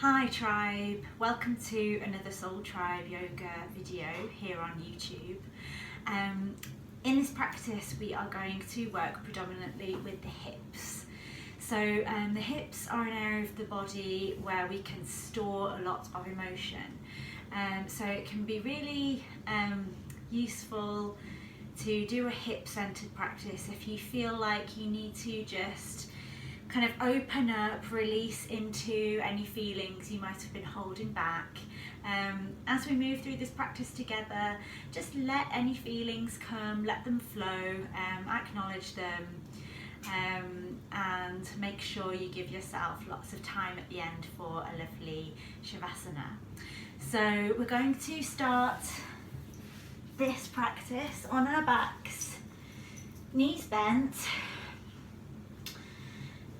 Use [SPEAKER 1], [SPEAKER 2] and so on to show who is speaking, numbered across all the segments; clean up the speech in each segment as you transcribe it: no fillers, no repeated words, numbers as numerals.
[SPEAKER 1] Hi Tribe, welcome to another Soul Tribe yoga video here on YouTube. In this practice we are going to work predominantly with the hips. So the hips are an area of the body where we can store a lot of emotion. So it can be really useful to do a hip-centered practice if you feel like you need to just kind of open up, release into any feelings you might have been holding back. As we move through this practice together, just let any feelings come, let them flow, acknowledge them, and make sure you give yourself lots of time at the end for a lovely Shavasana. So we're going to start this practice on our backs, knees bent,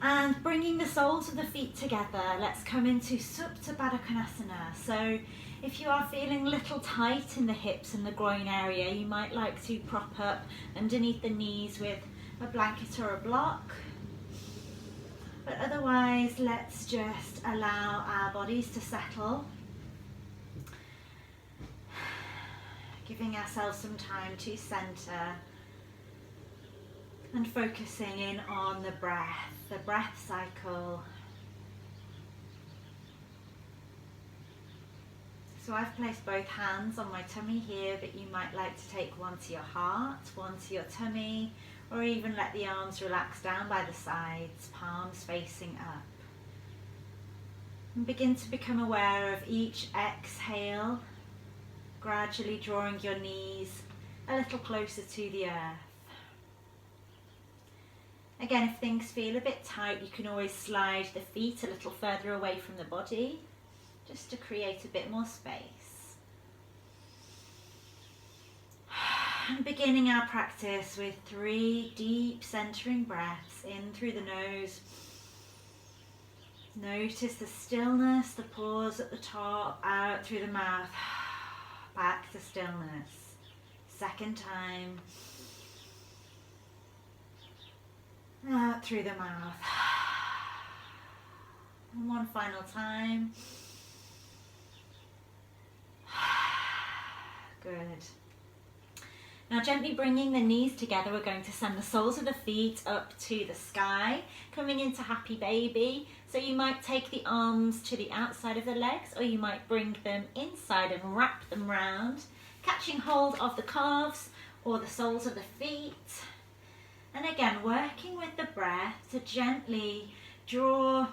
[SPEAKER 1] and bringing the soles of the feet together. Let's come into Supta Baddha Konasana. So if you are feeling a little tight in the hips and the groin area, you might like to prop up underneath the knees with a blanket or a block. But otherwise, let's just allow our bodies to settle, giving ourselves some time to center and focusing in on the breath cycle. So I've placed both hands on my tummy here, but you might like to take one to your heart, one to your tummy, or even let the arms relax down by the sides, palms facing up. And begin to become aware of each exhale, gradually drawing your knees a little closer to the earth. Again, if things feel a bit tight, you can always slide the feet a little further away from the body, just to create a bit more space. And beginning our practice with 3 deep centering breaths in through the nose. Notice the stillness, the pause at the top, out through the mouth, back to stillness. Second time. Out through the mouth. And one final time. Good. Now gently bringing the knees together, we're going to send the soles of the feet up to the sky, coming into happy baby. So you might take the arms to the outside of the legs, or you might bring them inside and wrap them round, catching hold of the calves or the soles of the feet. And again, working with the breath to gently draw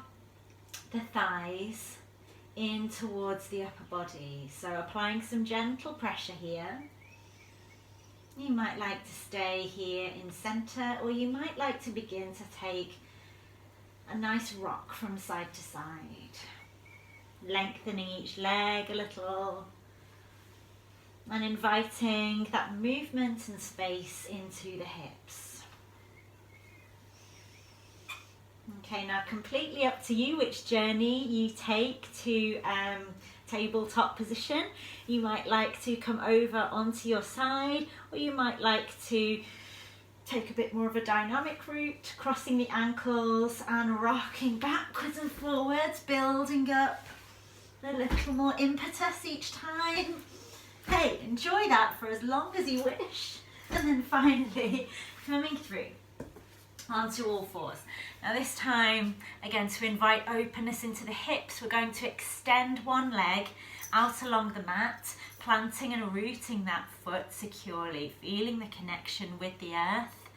[SPEAKER 1] the thighs in towards the upper body. So applying some gentle pressure here. You might like to stay here in center, or you might like to begin to take a nice rock from side to side. Lengthening each leg a little and inviting that movement and space into the hips. Okay, now completely up to you which journey you take to tabletop position. You might like to come over onto your side, or you might like to take a bit more of a dynamic route, crossing the ankles and rocking backwards and forwards, building up a little more impetus each time. Hey, enjoy that for as long as you wish, and then finally coming through onto all fours. Now this time, again, to invite openness into the hips, we're going to extend one leg out along the mat, planting and rooting that foot securely, feeling the connection with the earth,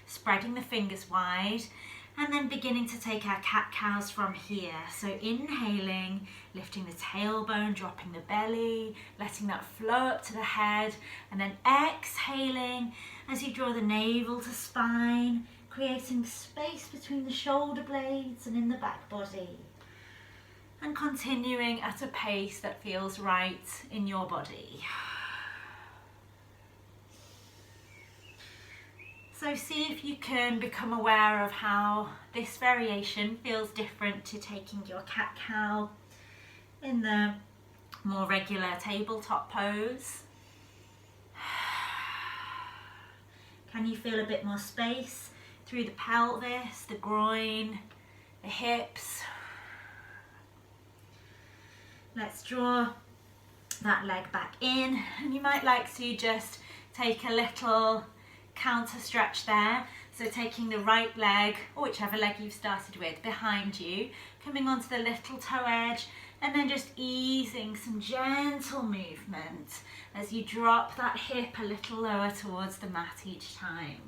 [SPEAKER 1] spreading the fingers wide, and then beginning to take our cat-cows from here. So inhaling, lifting the tailbone, dropping the belly, letting that flow up to the head, and then exhaling as you draw the navel to spine, creating space between the shoulder blades and in the back body. And continuing at a pace that feels right in your body. So see if you can become aware of how this variation feels different to taking your cat-cow in the more regular tabletop pose. Can you feel a bit more space through the pelvis, the groin, the hips? Let's draw that leg back in, and you might like to just take a little counter stretch there. So taking the right leg, or whichever leg you've started with, behind you, coming onto the little toe edge, and then just easing some gentle movement as you drop that hip a little lower towards the mat each time.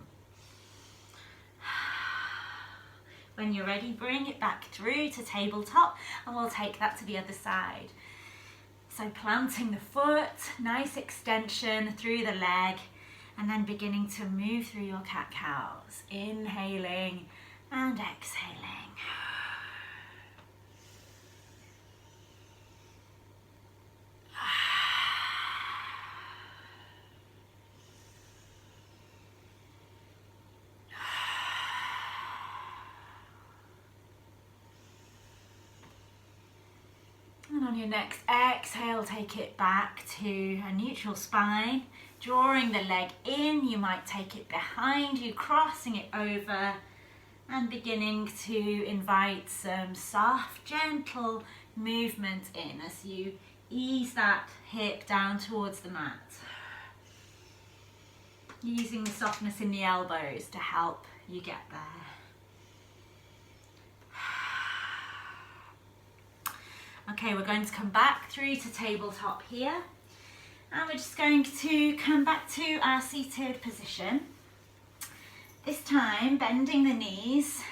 [SPEAKER 1] When you're ready, bring it back through to tabletop, and we'll take that to the other side. So planting the foot, nice extension through the leg, and then beginning to move through your cat-cows. Inhaling and exhaling. And on your next exhale, take it back to a neutral spine. Drawing the leg in, you might take it behind you, crossing it over, and beginning to invite some soft, gentle movement in as you ease that hip down towards the mat. Using the softness in the elbows to help you get there. Okay, we're going to come back through to tabletop here, and we're just going to come back to our seated position. This time, bending the knees,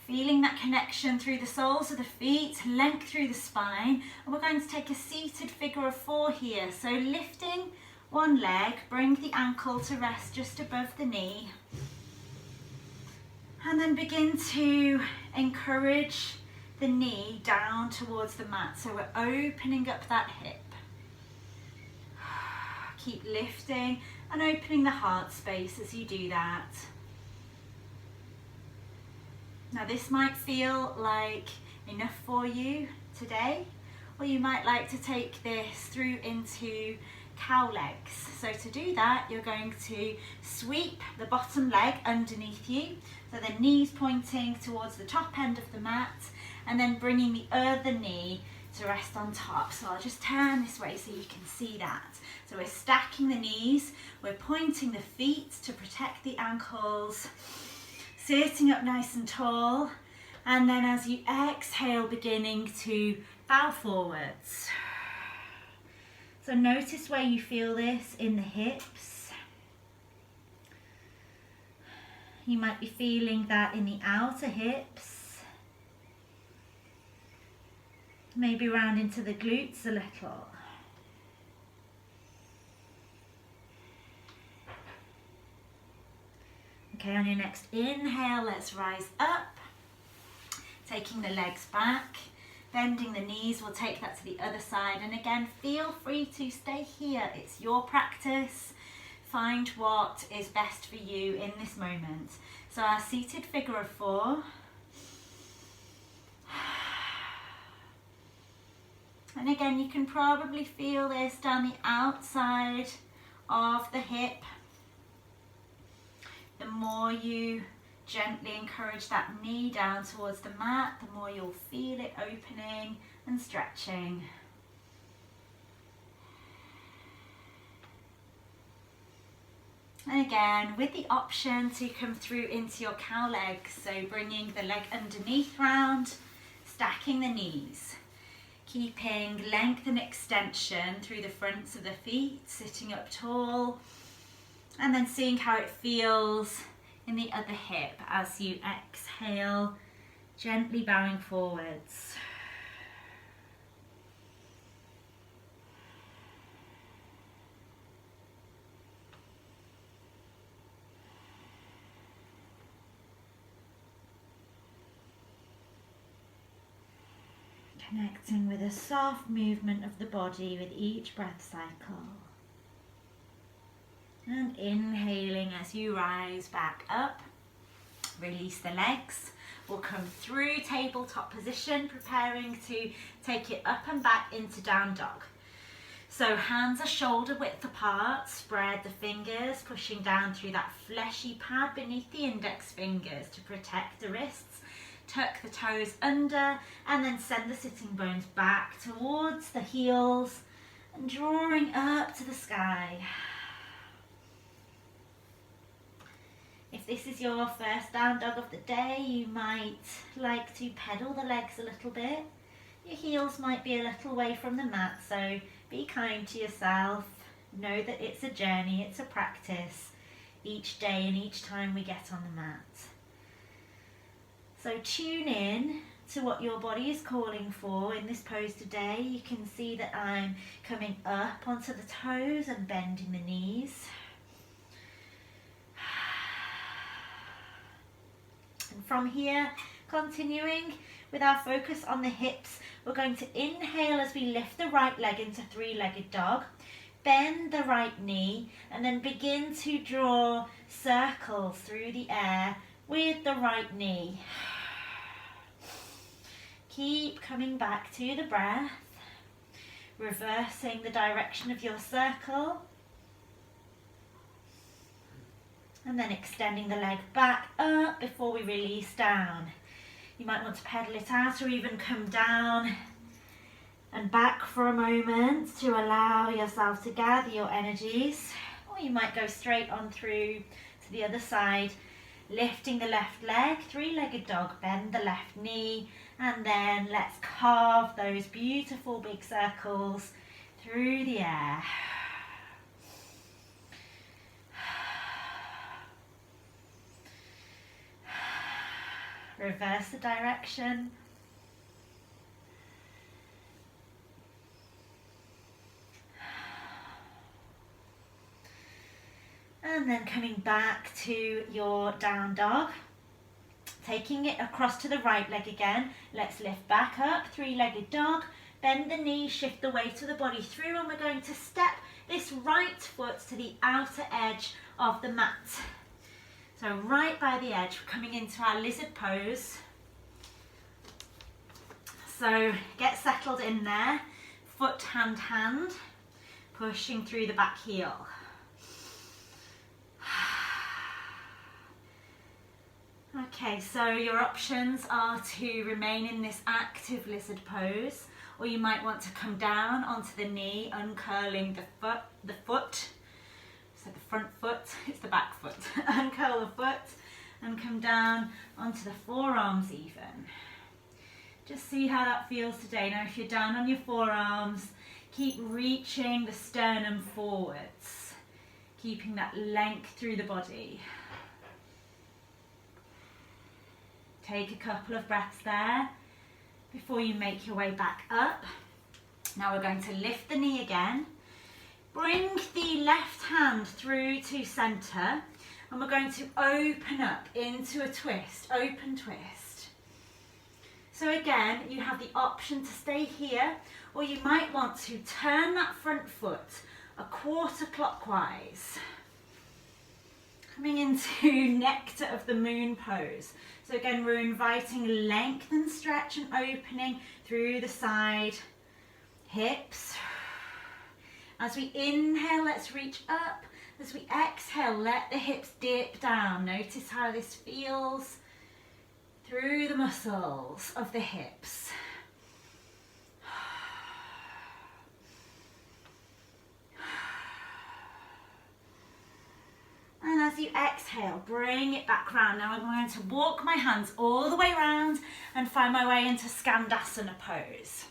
[SPEAKER 1] feeling that connection through the soles of the feet, length through the spine, and we're going to take a seated figure of 4 here. So lifting one leg, bring the ankle to rest just above the knee, and then begin to encourage the knee down towards the mat. So we're opening up that hip. Keep lifting and opening the heart space as you do that. Now this might feel like enough for you today, or you might like to take this through into cow legs. So to do that, you're going to sweep the bottom leg underneath you, so the knees pointing towards the top end of the mat, and then bringing the other knee to rest on top. So I'll just turn this way so you can see that. So we're stacking the knees, we're pointing the feet to protect the ankles, sitting up nice and tall, and then as you exhale, beginning to bow forwards. So notice where you feel this in the hips. You might be feeling that in the outer hips. Maybe round into the glutes a little. Okay, on your next inhale, let's rise up. Taking the legs back, bending the knees, we'll take that to the other side. And again, feel free to stay here. It's your practice. Find what is best for you in this moment. So our seated figure of 4. And again, you can probably feel this down the outside of the hip. The more you gently encourage that knee down towards the mat, the more you'll feel it opening and stretching. And again, with the option to come through into your cow legs, so bringing the leg underneath round, stacking the knees. Keeping length and extension through the fronts of the feet, sitting up tall, and then seeing how it feels in the other hip as you exhale, gently bowing forwards. Connecting with a soft movement of the body with each breath cycle. And inhaling as you rise back up. Release the legs. We'll come through tabletop position, preparing to take it up and back into down dog. So hands are shoulder width apart. Spread the fingers, pushing down through that fleshy pad beneath the index fingers to protect the wrists. tuck the toes under, and then send the sitting bones back towards the heels and drawing up to the sky. If this is your first down dog of the day, you might like to pedal the legs a little bit. Your heels might be a little away from the mat, so be kind to yourself. Know that it's a journey, it's a practice each day and each time we get on the mat. So tune in to what your body is calling for in this pose today. You can see that I'm coming up onto the toes and bending the knees. And from here, continuing with our focus on the hips, we're going to inhale as we lift the right leg into three-legged dog. Bend the right knee and then begin to draw circles through the air with the right knee. Keep coming back to the breath, reversing the direction of your circle, and then extending the leg back up before we release down. You might want to pedal it out or even come down and back for a moment to allow yourself to gather your energies, or you might go straight on through to the other side, lifting the left leg, three-legged dog, bend the left knee, and then let's carve those beautiful big circles through the air. Reverse the direction. And then coming back to your down dog, taking it across to the right leg again. Let's lift back up, three-legged dog, bend the knee, shift the weight of the body through, and we're going to step this right foot to the outer edge of the mat. So right by the edge, we're coming into our lizard pose. So get settled in there, foot, hand, pushing through the back heel. Okay, so your options are to remain in this active lizard pose, or you might want to come down onto the knee, uncurling the foot. So the front foot, it's the back foot. Uncurl the foot and come down onto the forearms even. Just see how that feels today. Now if you're down on your forearms, keep reaching the sternum forwards, keeping that length through the body. Take a couple of breaths there before you make your way back up. Now we're going to lift the knee again. Bring the left hand through to center, and we're going to open up into a twist, open twist. So again, you have the option to stay here, or you might want to turn that front foot a quarter clockwise. Coming into nectar of the moon pose. So again, we're inviting length and stretch and opening through the side hips. As we inhale, let's reach up. As we exhale, let the hips dip down. Notice how this feels through the muscles of the hips. And as you exhale, bring it back round. Now I'm going to walk my hands all the way around and find my way into Skandasana pose.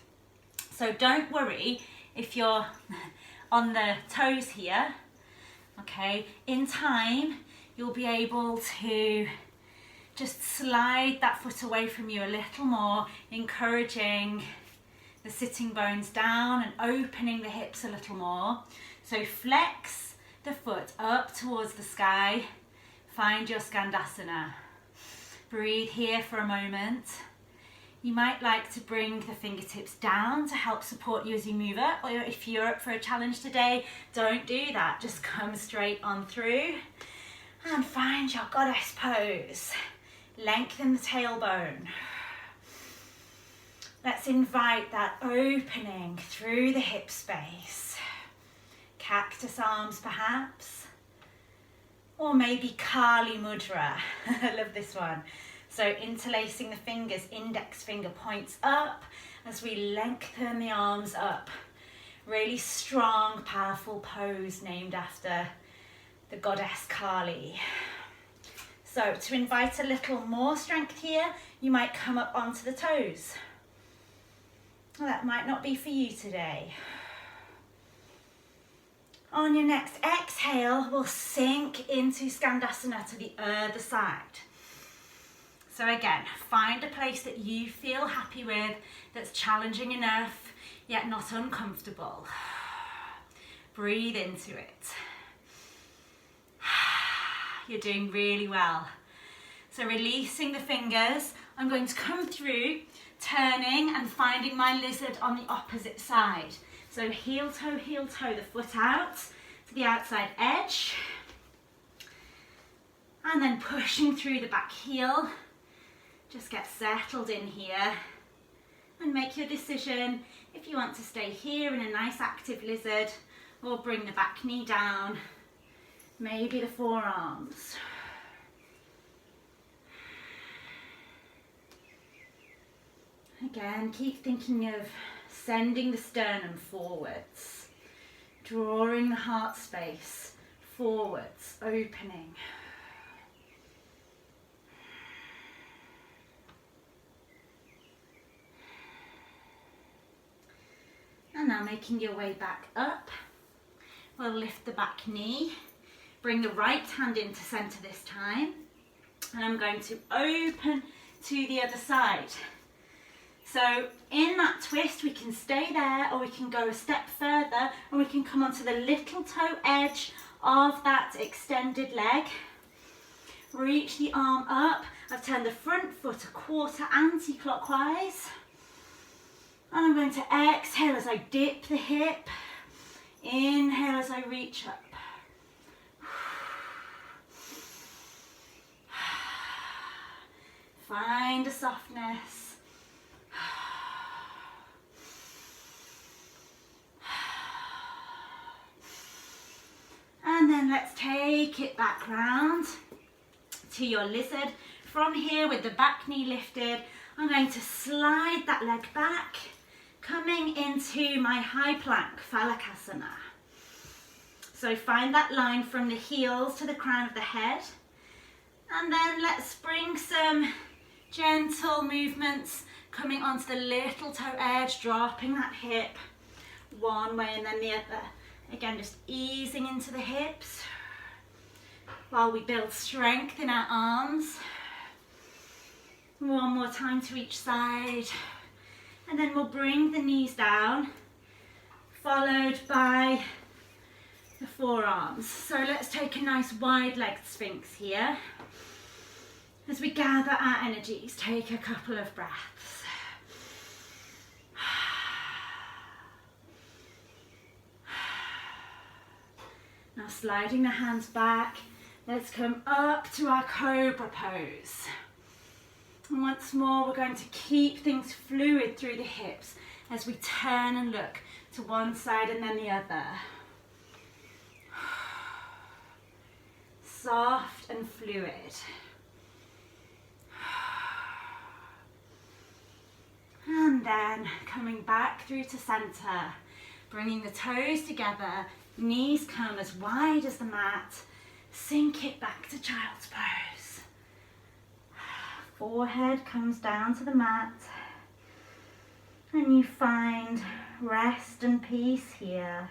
[SPEAKER 1] So don't worry if you're on the toes here, okay? In time, you'll be able to just slide that foot away from you a little more, encouraging the sitting bones down and opening the hips a little more. So flex the foot up towards the sky, find your Skandasana. Breathe here for a moment. You might like to bring the fingertips down to help support you as you move up, or if you're up for a challenge today, don't do that. Just come straight on through and find your goddess pose. Lengthen the tailbone. Let's invite that opening through the hip space. Cactus arms perhaps, or maybe Kali Mudra. I love this one. So interlacing the fingers, index finger points up as we lengthen the arms up. Really strong, powerful pose named after the goddess Kali. So to invite a little more strength here, you might come up onto the toes. Well, that might not be for you today. On your next exhale, we'll sink into Skandasana to the other side. So again, find a place that you feel happy with, that's challenging enough, yet not uncomfortable. Breathe into it. You're doing really well. So releasing the fingers, I'm going to come through, turning and finding my lizard on the opposite side. So heel toe, the foot out to the outside edge. And then pushing through the back heel. Just get settled in here and make your decision if you want to stay here in a nice active lizard or bring the back knee down, maybe the forearms. Again, keep thinking of sending the sternum forwards, drawing the heart space forwards, opening. And now making your way back up, we'll lift the back knee, bring the right hand into center this time, and I'm going to open to the other side. So in that twist, we can stay there or we can go a step further and we can come onto the little toe edge of that extended leg. Reach the arm up. I've turned the front foot a quarter anti-clockwise. And I'm going to exhale as I dip the hip. Inhale as I reach up. Find a softness. And then let's take it back round to your lizard. From here with the back knee lifted, I'm going to slide that leg back, coming into my high plank, Phalakasana. So find that line from the heels to the crown of the head. And then let's bring some gentle movements coming onto the little toe edge, dropping that hip one way and then the other. Again, just easing into the hips while we build strength in our arms. One more time to each side. And then we'll bring the knees down, followed by the forearms. So let's take a nice wide-legged sphinx here. As we gather our energies, take a couple of breaths. Now sliding the hands back, let's come up to our cobra pose. And once more, we're going to keep things fluid through the hips as we turn and look to one side and then the other. Soft and fluid. And then coming back through to center, bringing the toes together, knees come as wide as the mat, sink it back to child's pose. Forehead comes down to the mat, and you find rest and peace here.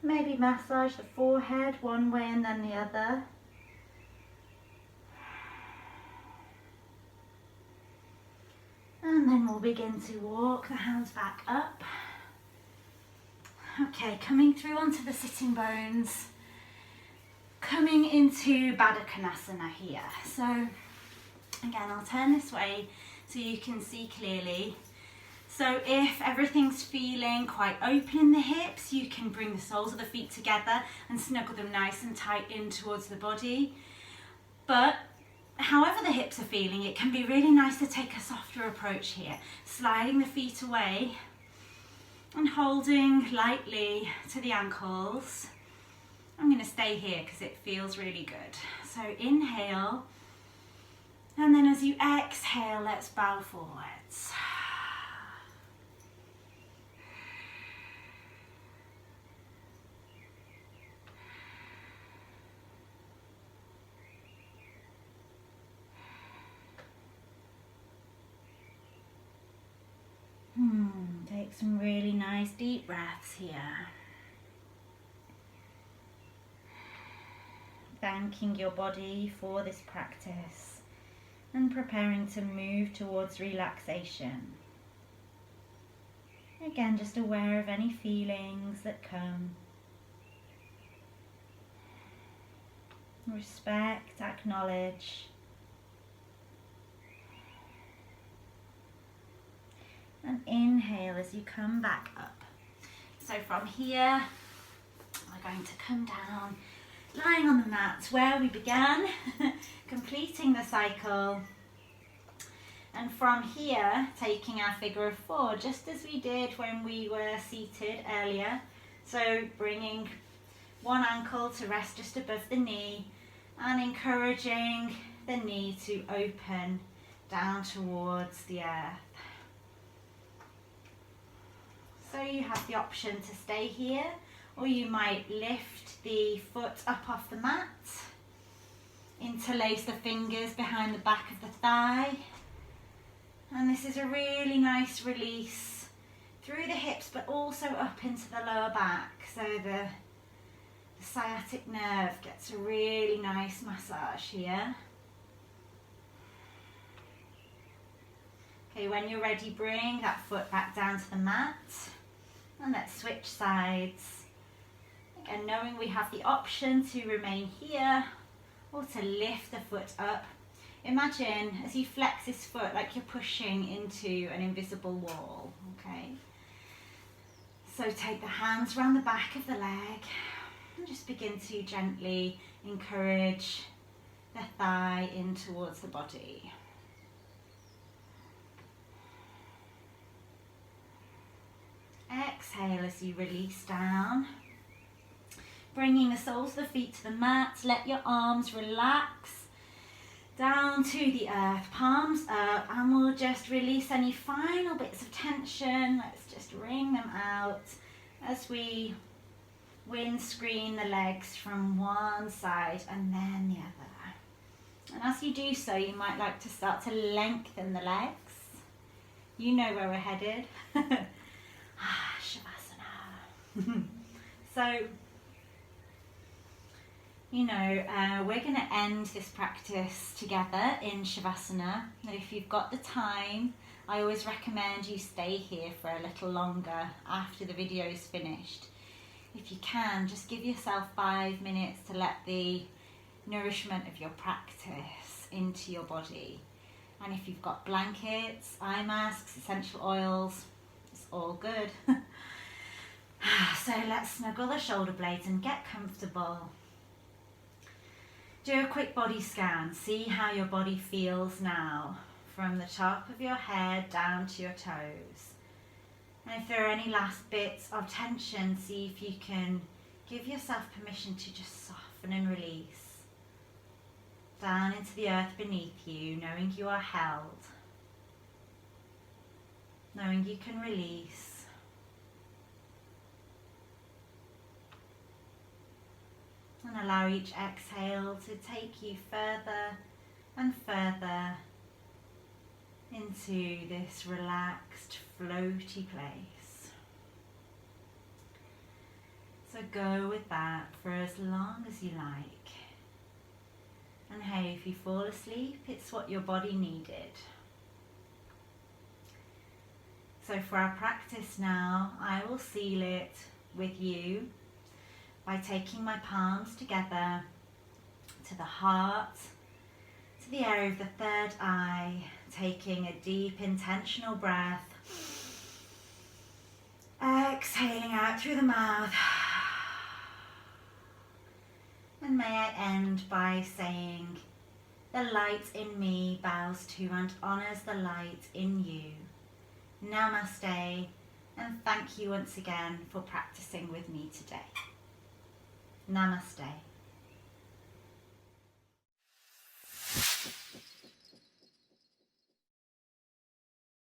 [SPEAKER 1] Maybe massage the forehead one way and then the other. And then we'll begin to walk the hands back up. Okay, coming through onto the sitting bones. Coming into Baddha Konasana here. So again, I'll turn this way so you can see clearly.
[SPEAKER 2] So if everything's feeling quite open in the hips, you can bring the soles of the feet together and snuggle them nice and tight in towards the body. But however the hips are feeling, it can be really nice to take a softer approach here, sliding the feet away and holding lightly to the ankles. I'm going to stay here because it feels really good. So inhale, and then as you exhale, let's bow forwards.
[SPEAKER 1] Take some really nice deep breaths here. Thanking your body for this practice and preparing to move towards relaxation. Again, just aware of any feelings that come. Respect, acknowledge. And inhale as you come back up. So from here, we're going to come down, lying on the mat where we began, completing the cycle. And from here, taking our figure of four, just as we did when we were seated earlier. So bringing one ankle to rest just above the knee and encouraging the knee to open down towards the earth. So you have the option to stay here, or you might lift the foot up off the mat, interlace the fingers behind the back of the thigh, and this is a really nice release through the hips but also up into the lower back, so the sciatic nerve gets a really nice massage here. Okay, when you're ready, bring that foot back down to the mat. And let's switch sides. Again, knowing we have the option to remain here or to lift the foot up. Imagine as you flex this foot like you're pushing into an invisible wall, okay? So take the hands around the back of the leg and just begin to gently encourage the thigh in towards the body. Exhale as you release down. Bringing the soles of the feet to the mat, let your arms relax down to the earth, palms up, and we'll just release any final bits of tension. Let's just wring them out as we windscreen the legs from one side and then the other. And as you do so, you might like to start to lengthen the legs. You know where we're headed. Shavasana. So, we're going to end this practice together in Shavasana. And if you've got the time, I always recommend you stay here for a little longer after the video is finished. If you can, just give yourself 5 minutes to let the nourishment of your practice into your body. And if you've got blankets, eye masks, essential oils, it's all good. So let's snuggle the shoulder blades and get comfortable. Do a quick body scan. See how your body feels now, from the top of your head down to your toes. And if there are any last bits of tension, see if you can give yourself permission to just soften and release. Down into the earth beneath you, knowing you are held. Knowing you can release. And allow each exhale to take you further and further into this relaxed, floaty place. So go with that for as long as you like. And hey, if you fall asleep, it's what your body needed. So for our practice now, I will seal it with you by taking my palms together to the heart, to the area of the third eye, taking a deep intentional breath
[SPEAKER 2] exhaling out through the mouth. And may I end by saying, the light in me bows to and honours the light in you. Namaste, and thank you once again for practicing with me today. Namaste.